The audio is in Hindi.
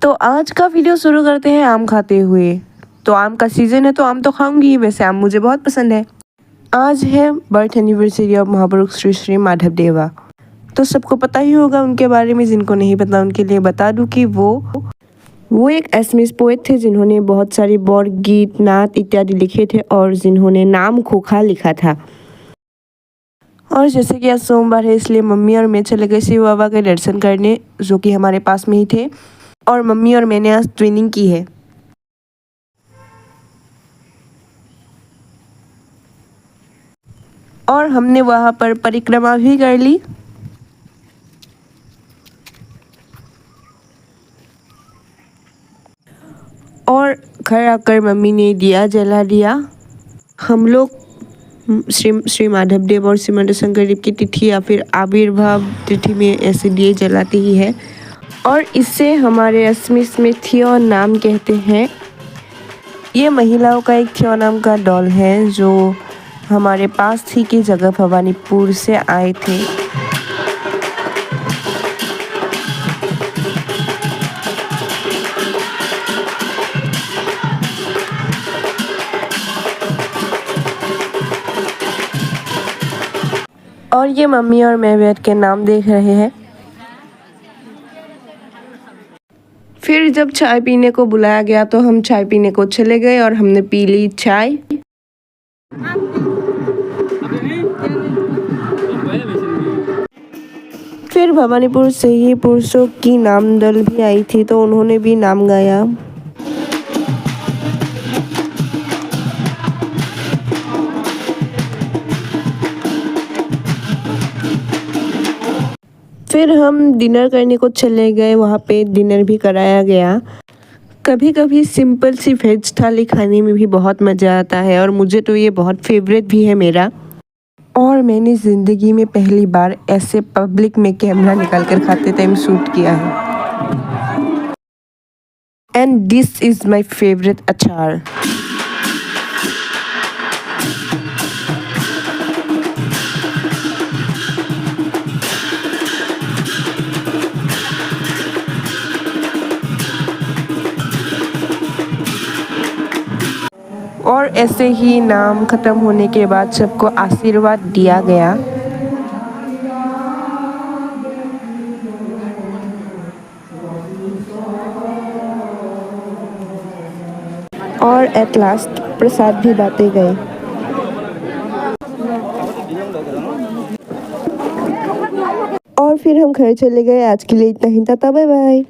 तो आज का वीडियो शुरू करते हैं आम खाते हुए। तो आम का सीज़न है तो आम तो खाऊंगी, वैसे आम मुझे बहुत पसंद है। आज है बर्थ एनिवर्सरी ऑफ महापुरुष श्री श्री माधव देवा। तो सबको पता ही होगा उनके बारे में, जिनको नहीं पता उनके लिए बता दूं कि वो एक असमीज पोएट थे जिन्होंने बहुत सारी बौर गीत, नात इत्यादि लिखे थे और जिन्होंने नाम खोखा लिखा था। और जैसे कि आज सोमवार है इसलिए मम्मी और मैं चले गए शिव बाबा के दर्शन करने, जो कि हमारे पास में ही थे। और मम्मी और मैंने आज ट्रेनिंग की है। और हमने वहाँ पर परिक्रमा भी कर ली। और घर आकर मम्मी ने दिया जला दिया। हम लोग श्री माधव देव और श्रीमंत शंकर देव की तिथि या फिर आविर्भाव तिथि में ऐसे दिए जलाते ही है। और इसे हमारे असमीज में थियो नाम कहते हैं। ये महिलाओं का एक थियो नाम का डॉल है जो हमारे पास ही की जगह भवानीपुर से आए थे। और ये मम्मी और मैं बैठ के नाम देख रहे हैं। फिर जब चाय पीने को बुलाया गया तो हम चाय पीने को चले गए और हमने पी ली चाय। फिर भवानीपुर से ही पुरुषों की नाम दल भी आई थी तो उन्होंने भी नाम गाया। फिर हम डिनर करने को चले गए, वहाँ पे डिनर भी कराया गया। कभी कभी सिंपल सी वेज थाली खाने में भी बहुत मज़ा आता है और मुझे तो ये बहुत फेवरेट भी है मेरा। और मैंने ज़िंदगी में पहली बार ऐसे पब्लिक में कैमरा निकाल कर खाते टाइम शूट किया है। And this is my favourite अचार। और ऐसे ही नाम ख़त्म होने के बाद सबको आशीर्वाद दिया गया। और एट लास्ट प्रसाद भी बांटे गए। और फिर हम घर चले गए। आज के लिए इतना ही था, बाय बाय।